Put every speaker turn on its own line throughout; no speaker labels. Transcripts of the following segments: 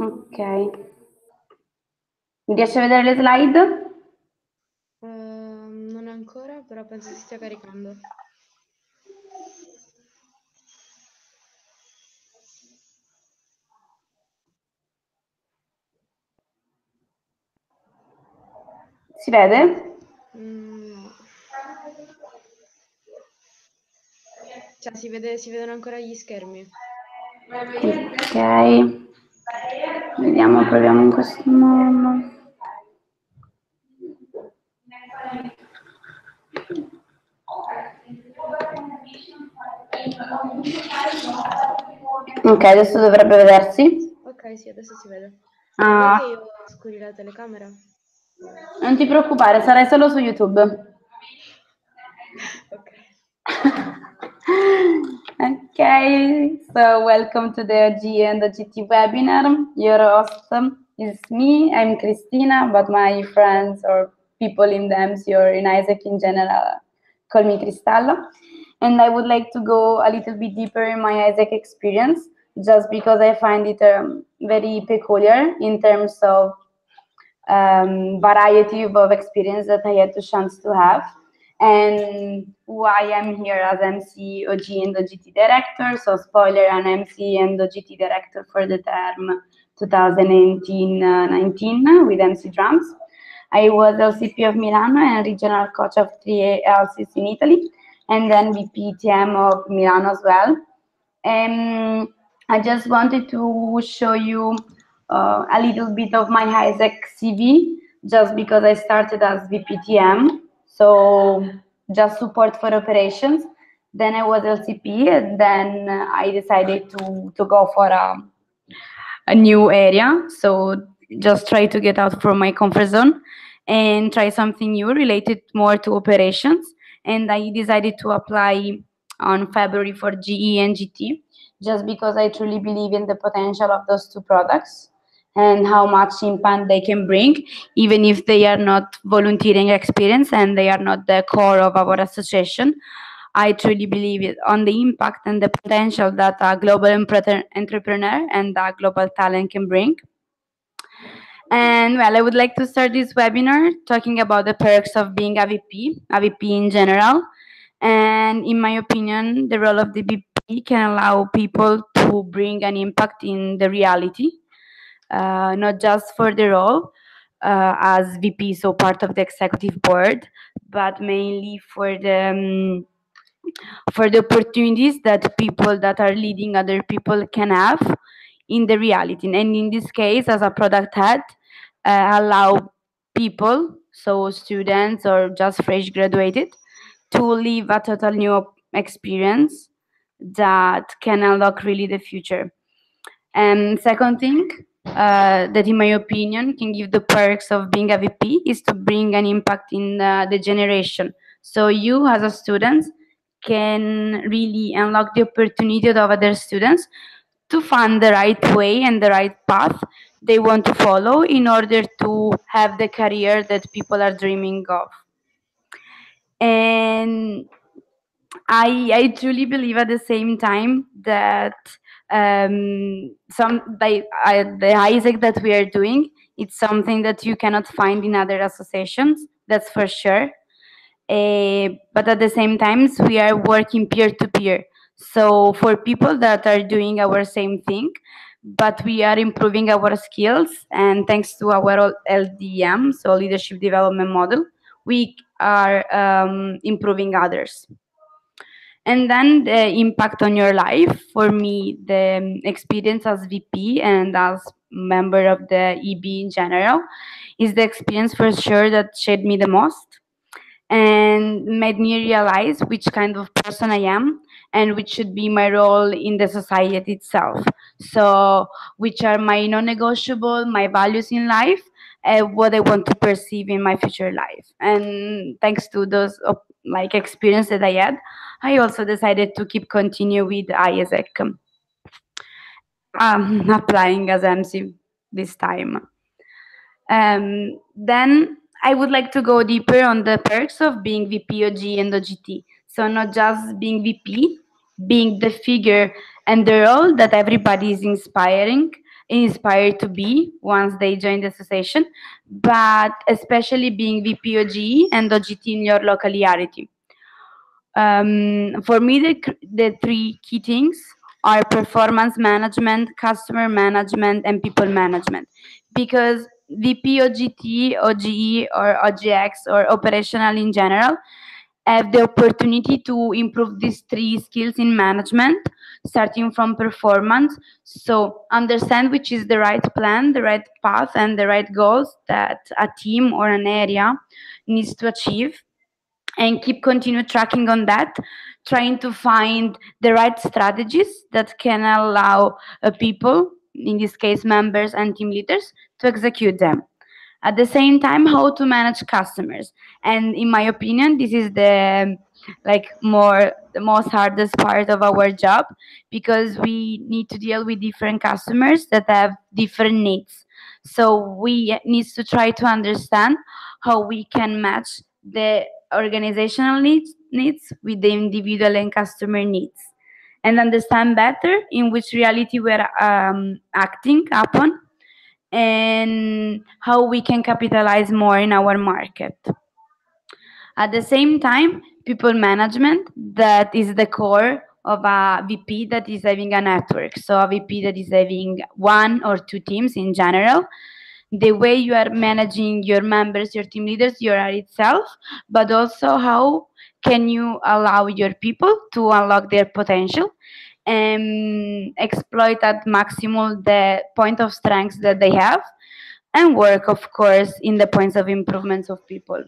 Ok. Mi riesci a vedere le slide?
Non ancora, però penso si stia caricando.
Si vede?
No. Cioè, si vedono ancora gli schermi.
Ok. Vediamo, proviamo in questo modo. Ok, adesso dovrebbe vedersi.
Ok, sì, adesso si vede.
Ah.
Vuoi che io scuri la telecamera?
Non ti preoccupare, sarai solo su YouTube.
Ok.
Okay, so welcome to the OG and OGT webinar. Your host is me, I'm Cristina, but my friends or people in the MC or in Isaac in general call me Cristallo. And I would like to go a little bit deeper in my Isaac experience, just because I find it very peculiar in terms of variety of experience that I had the chance to have, and why I'm here as MC, OG, and OGT director. So, spoiler, I'm MC and OGT director for the term 2018-19 with MC Drums. I was LCP of Milano and regional coach of 3 LCs in Italy, and then VP TM of Milano as well. And I just wanted to show you a little bit of my Isaac CV, just because I started as VPTM, so just support for operations. Then I was LCP, and then I decided to go for a new area. So just try to get out from my comfort zone and try something new related more to operations. And I decided to apply on February for GE and GT, just because I truly believe in the potential of those two products and how much impact they can bring, even if they are not volunteering experience and they are not the core of our association. I truly believe on the impact and the potential that a global entrepreneur and a global talent can bring. And well, I would like to start this webinar talking about the perks of being a VP in general. And in my opinion, the role of the VP can allow people to bring an impact in the reality, not just for the role as VP, so part of the executive board, but mainly for the opportunities that people that are leading other people can have in the reality. And in this case, as a product head, allow people, so students or just fresh graduated, to live a total new experience that can unlock really the future. And second thing, that in my opinion can give the perks of being a VP is to bring an impact in the generation. So you as a student can really unlock the opportunity of other students to find the right way and the right path they want to follow in order to have the career that people are dreaming of. And I truly believe at the same time that the Isaac that we are doing, it's something that you cannot find in other associations, that's for sure. But at the same time, we are working peer to peer. So for people that are doing our same thing, but we are improving our skills, and thanks to our LDM, so leadership development model, we are improving others. And then the impact on your life. For me, the experience as VP and as member of the EB in general is the experience for sure that shaped me the most and made me realize which kind of person I am and which should be my role in the society itself. So, which are my non-negotiable, my values in life, what I want to perceive in my future life. And thanks to those experience that I had, I also decided to keep continue with Isaac, applying as MC this time. Then I would like to go deeper on the perks of being VP, OG, and OGT. So not just being VP, being the figure and the role that everybody is inspiring, inspired to be once they join the association, but especially being VP OGE and OGT in your locality. For me, the three key things are performance management, customer management, and people management. Because VP, OGT, OGE, or OGX, or operational in general, have the opportunity to improve these three skills in management, starting from performance. So understand which is the right plan, the right path, and the right goals that a team or an area needs to achieve, and keep continue tracking on that, trying to find the right strategies that can allow people, in this case members and team leaders, to execute them. At the same time, how to manage customers, and in my opinion this is the the most hardest part of our job, because we need to deal with different customers that have different needs. So we need to try to understand how we can match the organizational needs with the individual and customer needs, and understand better in which reality we're acting upon, and how we can capitalize more in our market. At the same time, people management, that is the core of a VP that is having a network. So a VP that is having one or two teams in general. The way you are managing your members, your team leaders, your area itself, but also how can you allow your people to unlock their potential and exploit at maximum the point of strengths that they have, and work, of course, in the points of improvements of people.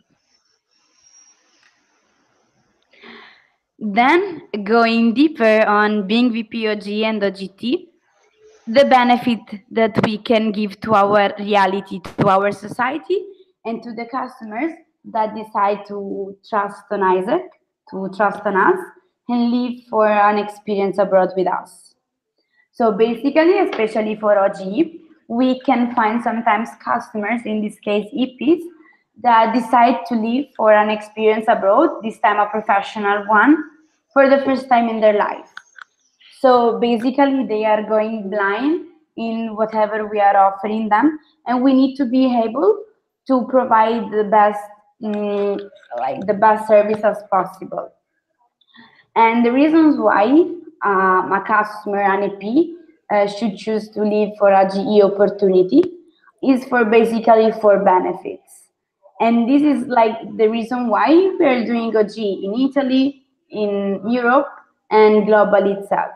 Then, going deeper on being VP OG and OGT, the benefit that we can give to our reality, to our society, and to the customers that decide to trust on Isaac, to trust on us, and live for an experience abroad with us. So basically, especially for OGE, we can find sometimes customers, in this case EPs, that decide to live for an experience abroad, this time a professional one, for the first time in their life. So basically, they are going blind in whatever we are offering them, and we need to be able to provide the best, the best service as possible. And the reasons why a customer, an EP, should choose to live for a GE opportunity is for basically for benefits. And this is the reason why we are doing OG in Italy, in Europe, and global itself.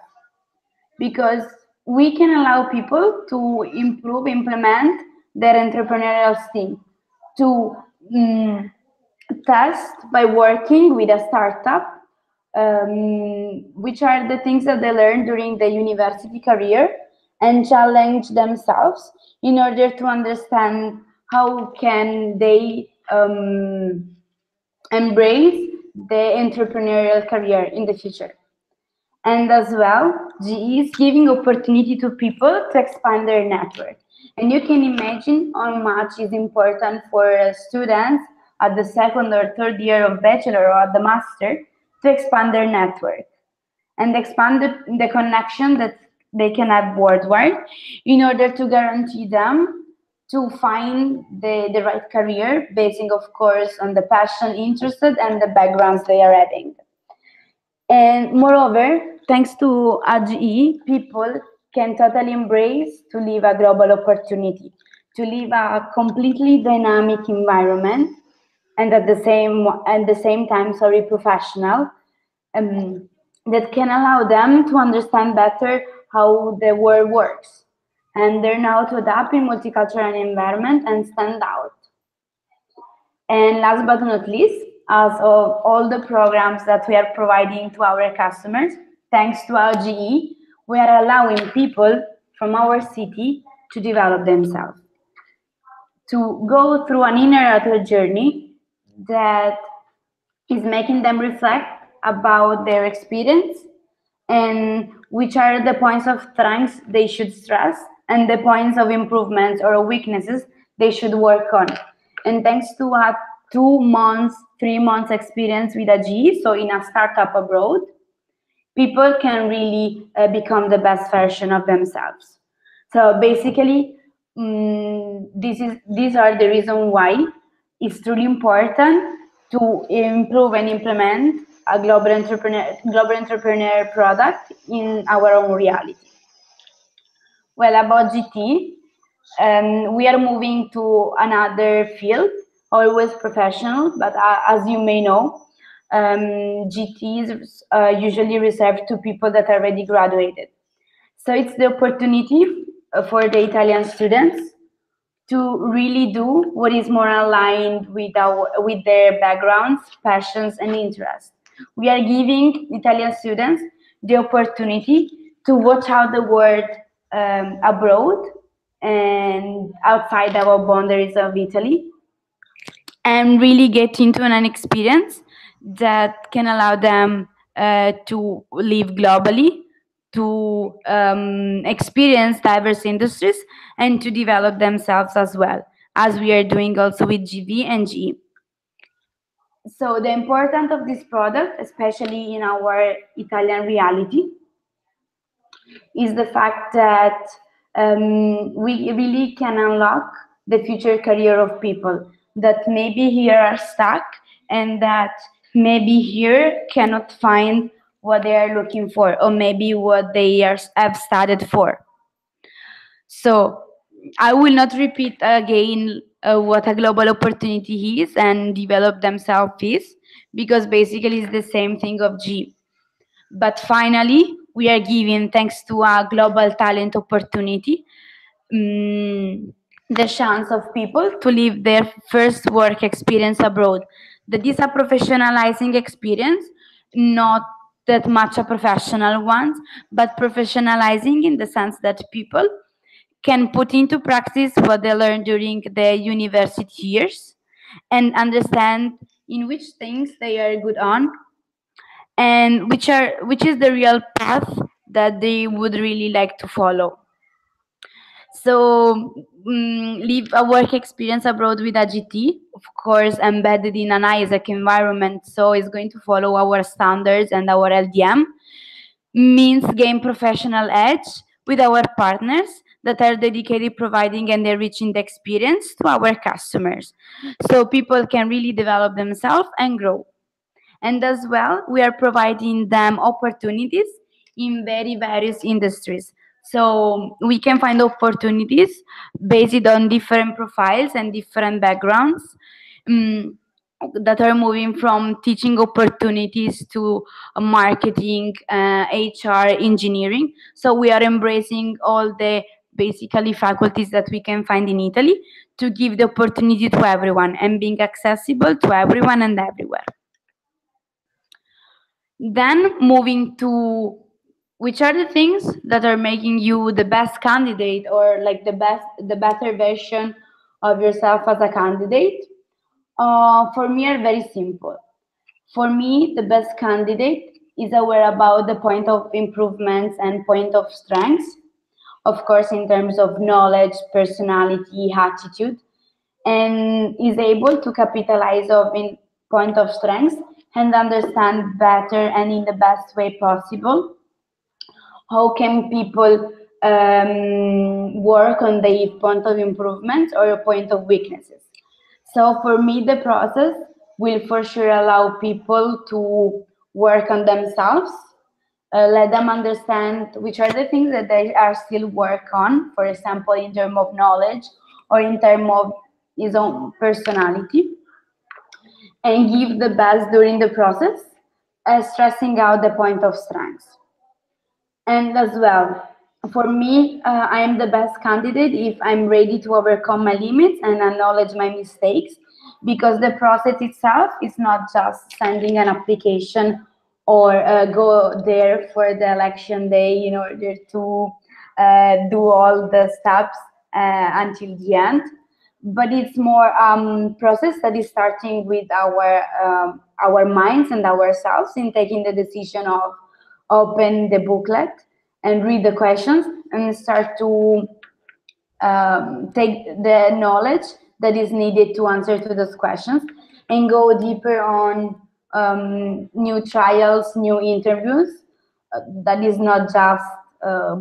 Because we can allow people to improve, implement their entrepreneurial skill, to test by working with a startup, which are the things that they learn during the university career, and challenge themselves in order to understand how can they embrace the entrepreneurial career in the future. And as well, GE is giving opportunity to people to expand their network. And you can imagine how much is important for students at the second or third year of bachelor or at the master to expand their network and expand the connection that they can have worldwide, in order to guarantee them to find the right career, basing, of course, on the passion, interested, and the backgrounds they are having. And moreover, thanks to AGE, people can totally embrace to live a global opportunity, to live a completely dynamic environment, and at the same time, professional, that can allow them to understand better how the world works, and learn how to adapt in multicultural environment and stand out. And last but not least, as of all the programs that we are providing to our customers, thanks to our GE, we are allowing people from our city to develop themselves, to go through an inner journey that is making them reflect about their experience and which are the points of strengths they should stress and the points of improvements or weaknesses they should work on. And thanks to a 2 months, 3 months experience with a G, so in a startup abroad, people can really become the best version of themselves. So basically, these are the reason why it's truly important to improve and implement a global entrepreneur product in our own reality. Well, about GT, we are moving to another field, always professional, but as you may know, GT is usually reserved to people that are already graduated. So it's the opportunity for the Italian students to really do what is more aligned with their backgrounds, passions, and interests. We are giving Italian students the opportunity to watch out the world abroad and outside our boundaries of Italy, and really get into an experience that can allow them to live globally, to experience diverse industries, and to develop themselves as well, as we are doing also with GV and GE. So the importance of this product, especially in our Italian reality, is the fact that we really can unlock the future career of people that maybe here are stuck and that maybe here cannot find what they are looking for, or maybe what they have studied for. So I will not repeat again what a global opportunity is and develop themselves is, because basically it's the same thing of G. But finally, we are giving, thanks to a global talent opportunity, the chance of people to live their first work experience abroad. That is a professionalizing experience, not that much a professional one, but professionalizing in the sense that people can put into practice what they learned during their university years and understand in which things they are good on, and which is the real path that they would really like to follow. So live a work experience abroad with a GT, of course embedded in an ISAC environment, so it's going to follow our standards and our LDM, means gain professional edge with our partners that are dedicated providing and enriching the experience to our customers, so people can really develop themselves and grow. And as well, we are providing them opportunities in very various industries. So we can find opportunities based on different profiles and different backgrounds, that are moving from teaching opportunities to marketing, HR, engineering. So we are embracing all the basically faculties that we can find in Italy to give the opportunity to everyone and being accessible to everyone and everywhere. Then moving to which are the things that are making you the best candidate, or like the better version of yourself as a candidate. For me are very simple. For me, the best candidate is aware about the point of improvements and point of strengths, of course, in terms of knowledge, personality, attitude, and is able to capitalize on in point of strengths and understand better and in the best way possible how can people work on the point of improvement or a point of weaknesses. So for me, the process will for sure allow people to work on themselves, let them understand which are the things that they are still work on, for example, in terms of knowledge or in terms of his own personality, and give the best during the process, stressing out the point of strengths. And as well, for me, I am the best candidate if I'm ready to overcome my limits and acknowledge my mistakes, because the process itself is not just sending an application or go there for the election day in order to do all the steps until the end. But it's more process that is starting with our minds and ourselves in taking the decision of open the booklet and read the questions and start to take the knowledge that is needed to answer to those questions and go deeper on new trials, new interviews. That is not just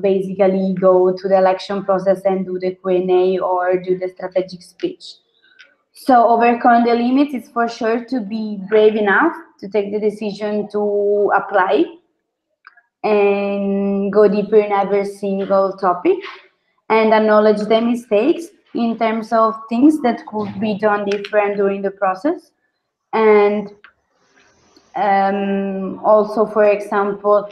basically go to the election process and do the Q&A or do the strategic speech. So overcome the limits is for sure to be brave enough to take the decision to apply and go deeper in every single topic and acknowledge the mistakes in terms of things that could be done different during the process. And also, for example,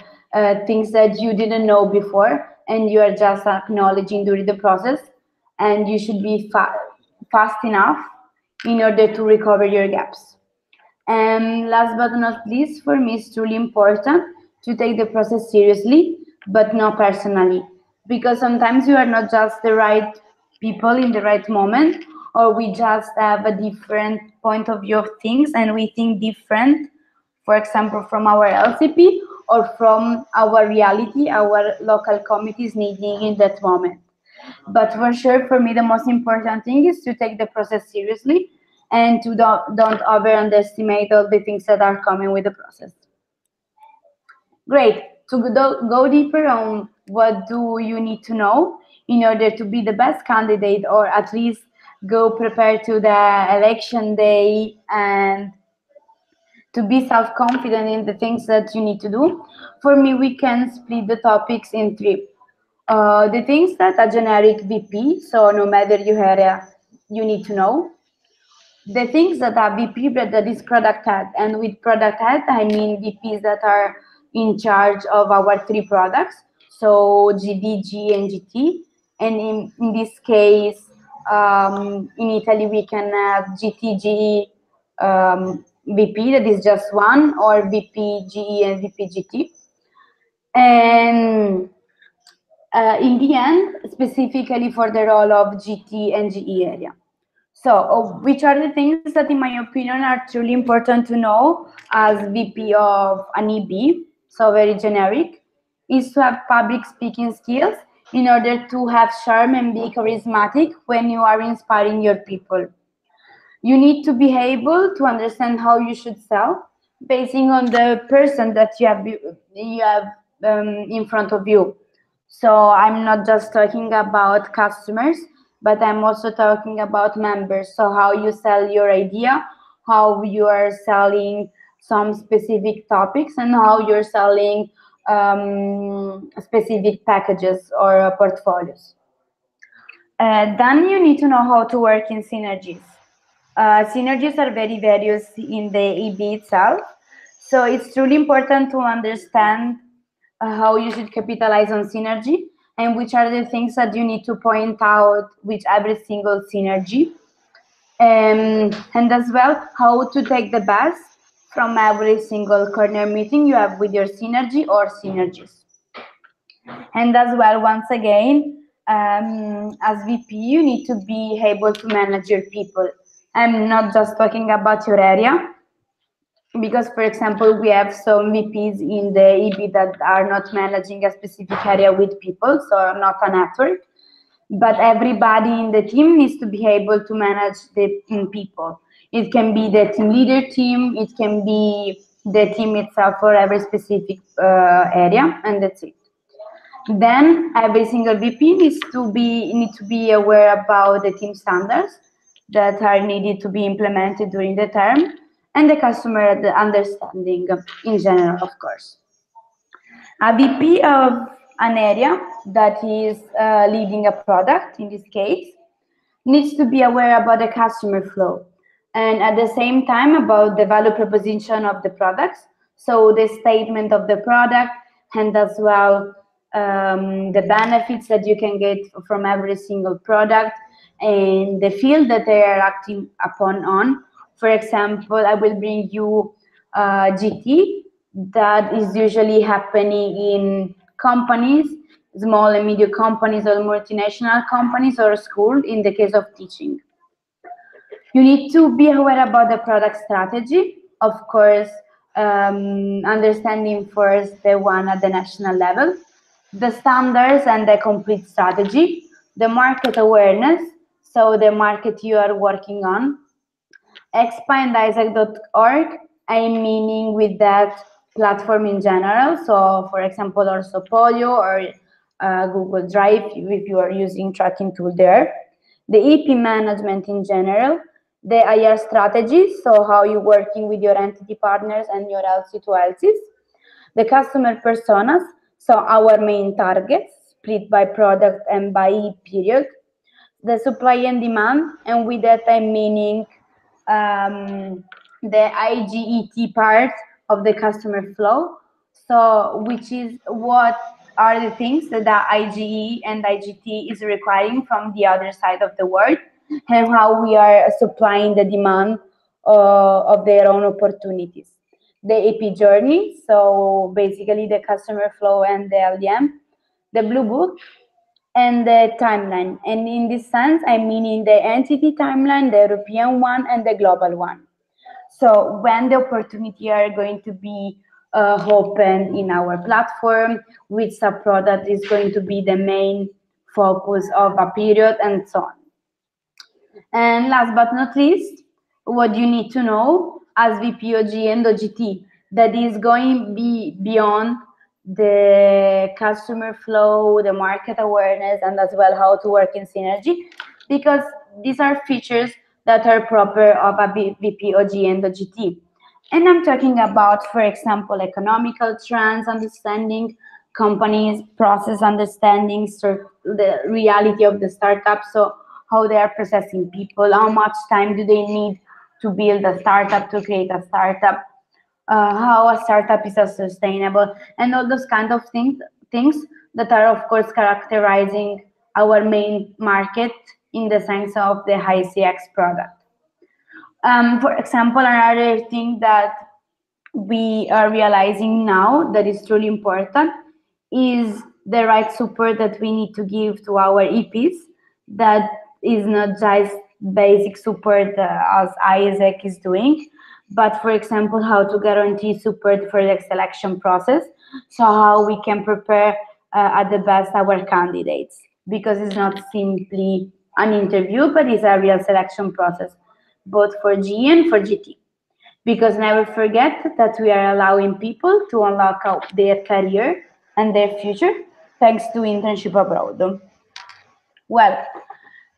things that you didn't know before and you are just acknowledging during the process, and you should be fast enough in order to recover your gaps. And last but not least, for me, it's truly important to take the process seriously, but not personally, because sometimes you are not just the right people in the right moment, or we just have a different point of view of things and we think different, for example, from our LCP or from our reality, our local committees needing in that moment. But for sure, for me, the most important thing is to take the process seriously and to don't underestimate all the things that are coming with the process. Great. To go deeper on what do you need to know in order to be the best candidate, or at least go prepared to the election day and to be self-confident in the things that you need to do. For me, we can split the topics in three. The things that a generic VP, so no matter your area, you need to know. The things that are VP, but that is product head. And with product head, I mean VPs that are in charge of our three products, so GD, G, and GT. And in this case, in Italy, we can have GT, GE, VP, that is just one, or VP, GE, and VP, GT. And in the end, specifically for the role of GT and GE area. So, which are the things that, in my opinion, are truly important to know as VP of an EB, so very generic, is to have public speaking skills in order to have charm and be charismatic when you are inspiring your people. You need to be able to understand how you should sell, basing on the person that you have in front of you. So I'm not just talking about customers, but I'm also talking about members. So how you sell your idea, how you are selling some specific topics, and how you're selling specific packages or portfolios. Then you need to know how to work in synergies. Synergies are very various in the EB itself. So it's truly important to understand how you should capitalize on synergy and which are the things that you need to point out with every single synergy. And as well, how to take the best from every single corner meeting you have with your synergy or synergies. And as well, once again, as VP, you need to be able to manage your people. I'm not just talking about your area, because, for example, we have some VPs in the EB that are not managing a specific area with people, so not a network. But everybody in the team needs to be able to manage the people. It can be the team leader team, it can be the team itself for every specific area, and that's it. Then every single VP needs to be aware about the team standards that are needed to be implemented during the term, and the customer understanding in general, of course. A VP of an area that is leading a product, in this case, needs to be aware about the customer flow and at the same time about the value proposition of the products, so the statement of the product, and as well the benefits that you can get from every single product and the field that they are acting upon on. For example, I will bring you GT that is usually happening in companies, small and medium companies or multinational companies or school in the case of teaching. You need to be aware about the product strategy, of course, understanding first the one at the national level, the standards and the complete strategy, the market awareness, so the market you are working on, expa and isaac.org, I'm meaning with that platform in general. So, for example, also Polio or Google Drive if you are using tracking tool there, the EP management in general, the IR strategy, so how you're working with your entity partners and your LC to LCs, the customer personas, so our main targets, split by product and by period, the supply and demand, and with that I'm meaning the IGET part of the customer flow, so which is what are the things that the IGE and IGT is requiring from the other side of the world, and how we are supplying the demand of their own opportunities. The AP journey, so basically the customer flow and the LDM, the blue book, and the timeline. And in this sense, I mean in the entity timeline, the European one and the global one. So when the opportunity are going to be open in our platform, which sub-product is going to be the main focus of a period, and so on. And last but not least, what you need to know as VP OGE and OGT, that is going to be beyond the customer flow, the market awareness, and as well how to work in synergy, because these are features that are proper of a VP OGE and OGT. And I'm talking about, for example, economical trends understanding, companies, process understanding, the reality of the startup, so how they are processing people, how much time do they need to build a startup, to create a startup, how a startup is sustainable, and all those kind of things that are, of course, characterizing our main market in the sense of the high CX product. For example, another thing that we are realizing now that is truly important is the right support that we need to give to our EPs. That is not just basic support as Isaac is doing, but for example, how to guarantee support for the selection process. So how we can prepare at the best our candidates, because it's not simply an interview, but it's a real selection process, both for G and for GT. Because never forget that we are allowing people to unlock their career and their future thanks to internship abroad. Well,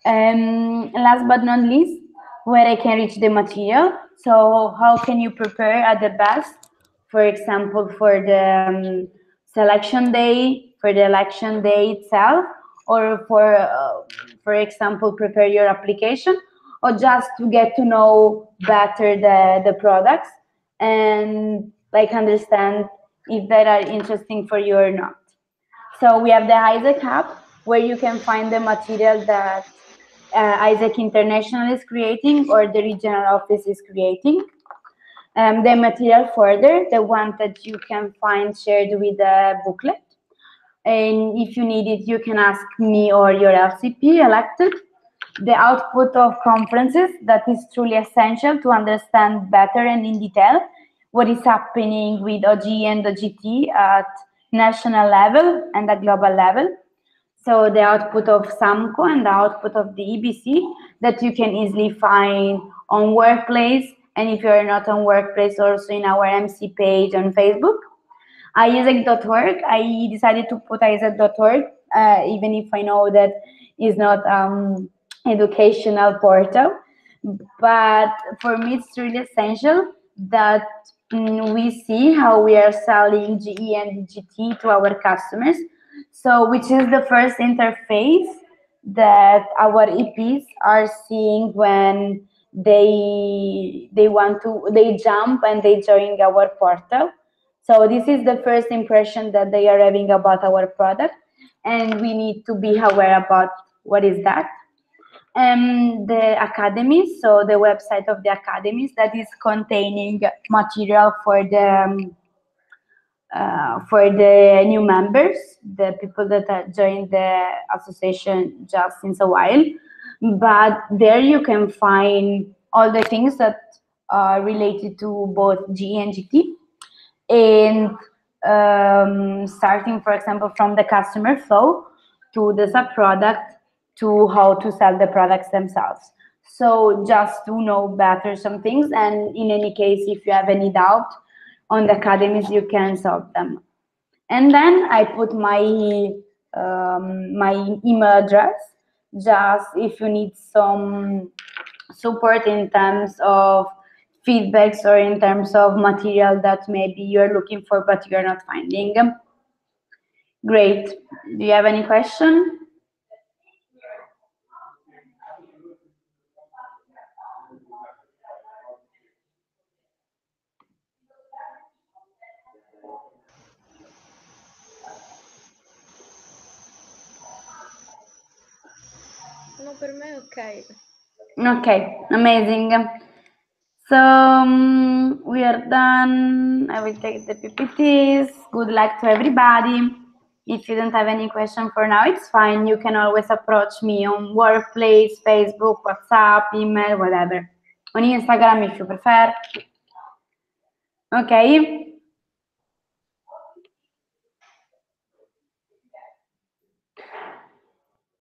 last but not least, where I can reach the material. So how can you prepare at the best, for example, for the selection day, for the election day itself, or for example, prepare your application, or just to get to know better the products and like understand if they are interesting for you or not. So we have the Isaac Hub, where you can find the material that Isaac International is creating or the regional office is creating. The material further, the one that you can find shared with the booklet. And if you need it, you can ask me or your LCP elected. The output of conferences, that is truly essential to understand better and in detail what is happening with OG and OGT at national level and at global level. So the output of SAMCO and the output of the EBC that you can easily find on Workplace, and if you're not on Workplace, also in our MC page on Facebook. Isaac.org, I decided to put Isaac.org, even if I know that is not educational portal, but for me it's really essential that we see how we are selling GE and GT to our customers. So which is the first interface that our EPs are seeing when they jump and they join our portal. So this is the first impression that they are having about our product, and we need to be aware about what is that. The academies, so the website of the academies that is containing material for the new members, the people that are joined the association just since a while. But there you can find all the things that are related to both GE and GT, and starting, for example, from the customer flow to the sub-product to how to sell the products themselves. So just to know better some things, and in any case, if you have any doubt on the academies, you can solve them. And then I put my my email address, just if you need some support in terms of feedbacks or in terms of material that maybe you're looking for but you're not finding. Great. Do you have any question?
No, per me è ok.
Okay, amazing. So we are done. I will take the PPTs. Good luck to everybody. If you don't have any question for now, it's fine. You can always approach me on Workplace, Facebook, WhatsApp, email, whatever. On Instagram if you prefer. Okay.